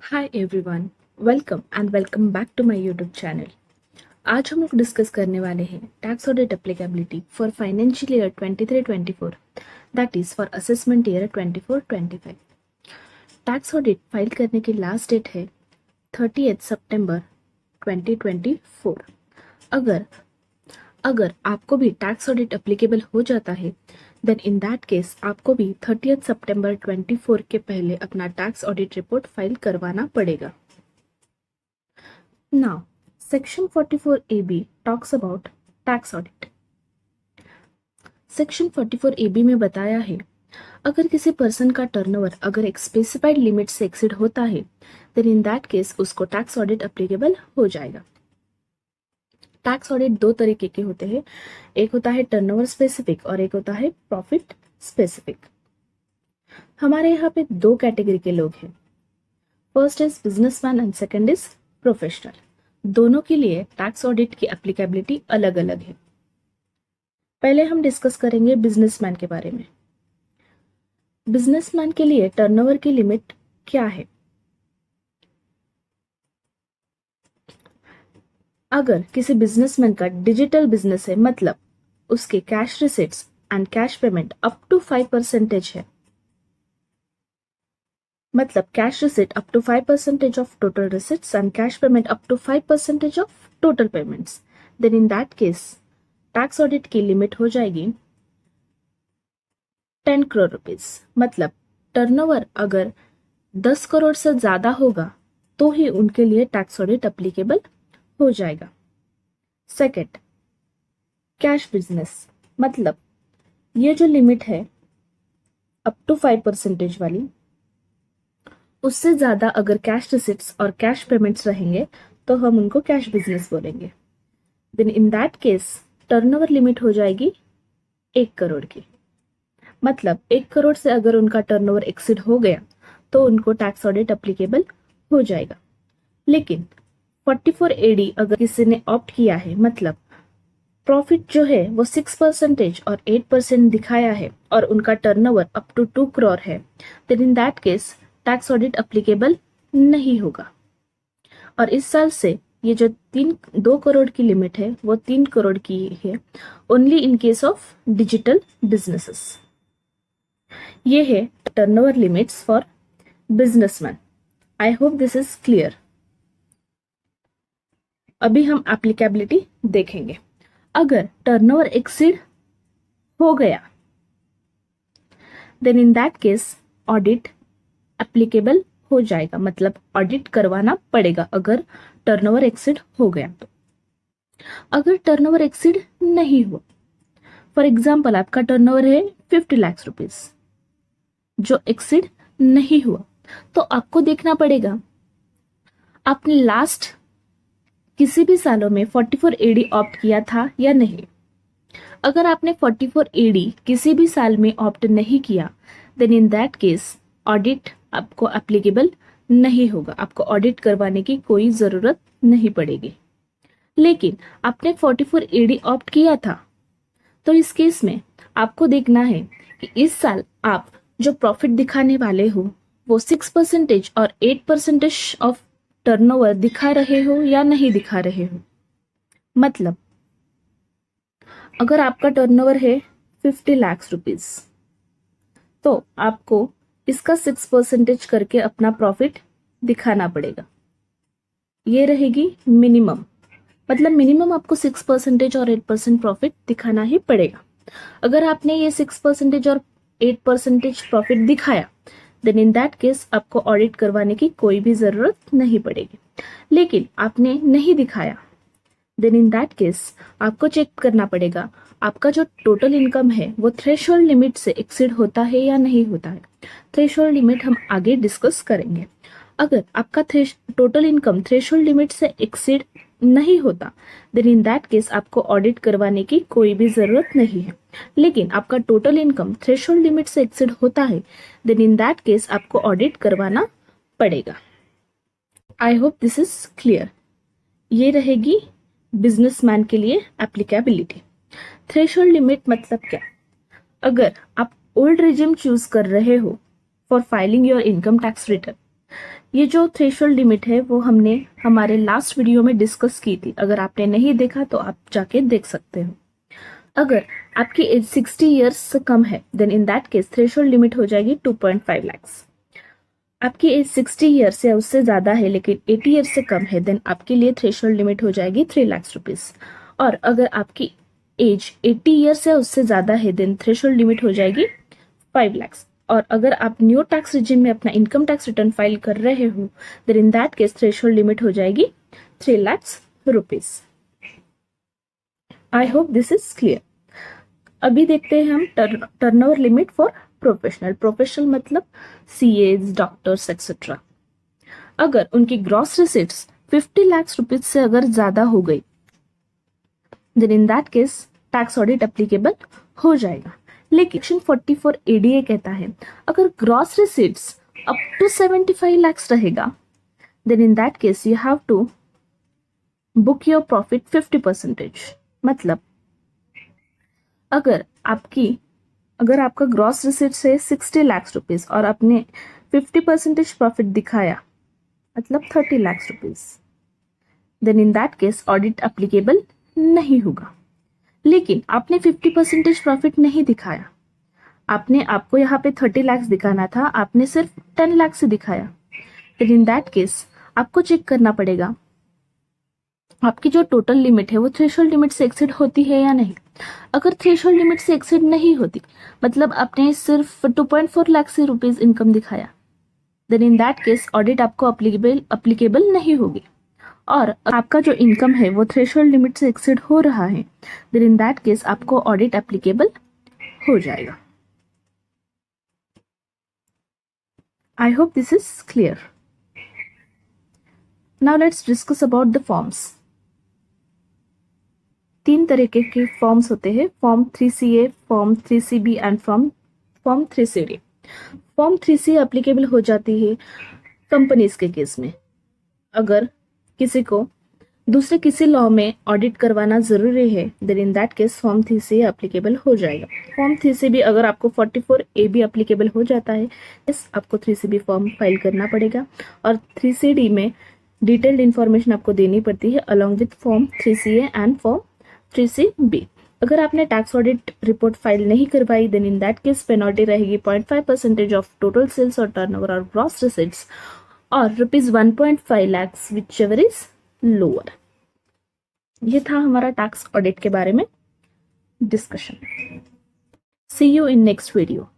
Hi everyone, welcome back to my YouTube channel. आज हम लोग डिस्कस करने वाले हैं tax audit applicability for financial year 23-24, that is for assessment year 24-25। Tax audit file करने की लास्ट डेट है 30 सितंबर 2024। अगर अगर आपको भी टैक्स ऑडिट एप्लीकेबल हो जाता है देन इन दैट केस आपको भी 30 सितंबर 24 के पहले अपना टैक्स ऑडिट रिपोर्ट फाइल करवाना पड़ेगा। Now, Section 44AB talks about tax audit. Section 44AB में बताया है अगर किसी पर्सन का टर्नओवर अगर एक स्पेसिफाइड लिमिट से एक्सीड होता है देन इन दैट केस उसको टैक्स ऑडिट एप्लीकेबल हो जाएगा। टैक्स ऑडिट दो तरीके के होते हैं, एक होता है टर्नओवर स्पेसिफिक और एक होता है प्रॉफिट स्पेसिफिक। हमारे यहाँ पे दो कैटेगरी के लोग हैं, first is businessman and second is professional. दोनों के लिए टैक्स ऑडिट की एप्लीकेबिलिटी अलग अलग है। पहले हम डिस्कस करेंगे बिजनेसमैन के बारे में। बिजनेसमैन के लिए टर्नओवर की लिमिट क्या है? अगर किसी बिजनेसमैन का डिजिटल बिजनेस है, मतलब उसके cash receipts and cash payment up to 5% है, मतलब cash receipt up to 5% of total receipts and cash payment up to 5% of total payments, then in that case tax audit की limit हो जाएगी 10 crore rupees. मतलब turnover अगर 10 करोड़ से ज्यादा होगा तो ही उनके लिए टैक्स ऑडिट एप्लीकेबल हो जाएगा। सेकंड, कैश बिजनेस, मतलब ये जो लिमिट है अप टू 5% वाली, उससे ज्यादा अगर कैश रिसिट्स और कैश पेमेंट्स रहेंगे तो हम उनको कैश बिजनेस बोलेंगे। Then in that case turnover limit हो जाएगी 1 करोड़ की। मतलब 1 करोड़ से अगर उनका टर्नओवर एक्सीड हो गया तो उनको टैक्स ऑडिट एप्लीकेबल हो जाएगा। लेकिन 44AD अगर किसी ने ऑप्ट किया है, मतलब प्रॉफिट जो है वो 6% और 8% दिखाया है और उनका टर्नओवर अप टू 2 करोड़ है, then in that case tax audit applicable नहीं होगा। और इस साल से ये जो 2 करोड़ की लिमिट है वो 3 करोड़ की है, only in case of digital businesses. ये है turnover limits for businessman. I hope this is clear. अभी हम एप्लीकेबिलिटी देखेंगे। अगर टर्नओवर एक्सीड हो गया then in that case audit applicable हो जाएगा, मतलब ऑडिट करवाना पड़ेगा अगर टर्नओवर एक्सीड हो गया तो। अगर टर्नओवर एक्सीड नहीं हुआ, फॉर एग्जाम्पल आपका टर्नओवर है 50 लाख रुपीज जो एक्सीड नहीं हुआ, तो आपको देखना पड़ेगा आपने लास्ट किसी भी सालों में 44AD ऑप्ट किया था या नहीं। अगर आपने 44AD किसी भी साल में ऑप्ट नहीं किया then in that case audit आपको एप्लीकेबल नहीं होगा, आपको ऑडिट करवाने की कोई जरूरत नहीं पड़ेगी। लेकिन आपने 44AD ऑप्ट किया था तो इस केस में आपको देखना है कि इस साल आप जो प्रॉफिट दिखाने वाले हो वो 6% और 8% ऑफ टर्नओवर दिखा रहे हो या नहीं दिखा रहे हो। मतलब अगर आपका टर्नओवर है 50 लाख रुपीज तो आपको इसका 6% करके अपना प्रॉफिट दिखाना पड़ेगा। ये रहेगी मिनिमम, मतलब मिनिमम आपको 6% और 8% प्रॉफिट दिखाना ही पड़ेगा। अगर आपने ये 6% और 8% प्रॉफिट दिखाया देन इन दैट केस आपको ऑडिट करवाने की कोई भी जरूरत नहीं पड़ेगी। लेकिन आपने नहीं दिखाया देन इन दैट केस आपको चेक करना पड़ेगा आपका जो टोटल इनकम है वो थ्रेशोल्ड लिमिट से एक्सीड होता है या नहीं होता है। थ्रेशोल्ड लिमिट हम आगे डिस्कस करेंगे। अगर आपका टोटल इनकम थ्रेशोल्ड लिमिट से एक्सीड नहीं होता देन इन दैट केस आपको ऑडिट करवाने की कोई भी जरूरत नहीं है। लेकिन आपका टोटल इनकम थ्रेशोल्ड लिमिट से एक्सीड होता है देन इन दैट केस आपको ऑडिट करवाना पड़ेगा। आई होप दिस इज क्लियर। ये रहेगी बिजनेसमैन के लिए एप्लीकेबिलिटी। थ्रेशोल्ड लिमिट मतलब क्या? अगर आप ओल्ड रिजिम चूज कर रहे हो for filing your income tax return ये जो थ्रेशोल्ड लिमिट है वो हमने हमारे लास्ट वीडियो में डिस्कस की थी। अगर आपने नहीं देखा तो आप जाके देख सकते हो। अगर आपकी एज 60 ईयर्स से कम है then in that case threshold limit हो जाएगी 2.5 लाख। आपकी एज 60 ईयर्स या उससे ज्यादा है लेकिन 80 ईयर्स से कम है देन आपके लिए थ्रेशोल्ड लिमिट हो जाएगी 3 लाख रुपीज। और अगर आपकी एज 80 ईयर्स या उससे ज्यादा है देन थ्रेशोल्ड लिमिट हो जाएगी 5 लाख। और अगर आप न्यू टैक्स रिजिम में अपना इनकम टैक्स रिटर्न फाइल कर रहे हो then in that case threshold limit हो जाएगी 3 lakh rupees. I hope this is clear. अभी देखते हैं हम टर्नओवर लिमिट फॉर प्रोफेशनल मतलब सीएज, डॉक्टर्स एक्सेट्रा। अगर उनकी ग्रॉस रिसिट्स 50 लाख रुपीज से अगर ज्यादा हो गई then in that case tax audit applicable हो जाएगा। लेकिन सेक्शन 44 एडीए कहता है अगर gross receipts up to 75 lakh रहेगा then in that case you have to book your profit 50%। मतलब अगर आपका ग्रॉस रिसिट्स है 60 लाख रुपीज और आपने 50% प्रॉफिट दिखाया मतलब 30 lakh rupees then in that case audit applicable नहीं होगा। लेकिन आपने 50% प्रॉफिट नहीं दिखाया, आपको यहाँ पे 30 लाख दिखाना था, आपने सिर्फ 10 लाख से दिखाया देन इन दैट केस आपको चेक करना पड़ेगा आपकी जो टोटल लिमिट है वो थ्रेशोल्ड लिमिट से एक्सीड होती है या नहीं। अगर थ्रेशोल्ड लिमिट से एक्सीड नहीं होती मतलब आपने सिर्फ 2.4 लाख से रुपीज इनकम दिखाया then in that case audit आपको अप्लीकेबल नहीं होगी। और आपका जो इनकम है वो थ्रेशोल्ड लिमिट से एक्सीड हो रहा है देन इन दैट केस आपको ऑडिट एप्लीकेबल हो जाएगा। आई hope this is clear. Now let's discuss about the forms. 3 तरीके के फॉर्म्स होते हैं, form 3CA, form 3CB and form 3CD। Form 3CA applicable हो जाती है कंपनीज के केस में। अगर किसी को दूसरे किसी लॉ में ऑडिट करवाना जरूरी है then in that case form 3CA applicable हो जाएगा। फॉर्म 3CB अगर आपको 44A भी एप्लीकेबल हो जाता है इस आपको 3CB फॉर्म फाइल करना पड़ेगा और 3CD में डिटेल्ड इंफॉर्मेशन आपको देनी पड़ती है along with form 3CA and form 3CB। अगर आपने टैक्स ऑडिट रिपोर्ट फाइल नहीं करवाई then in that case penalty रहेगी 0.5% ऑफ टोटल सेल्स और टर्नओवर और ग्रॉस रिसिट्स और ₹1.5 lakh whichever is. Lower था हमारा टैक्स ऑडिट के बारे में discussion. See you in next video.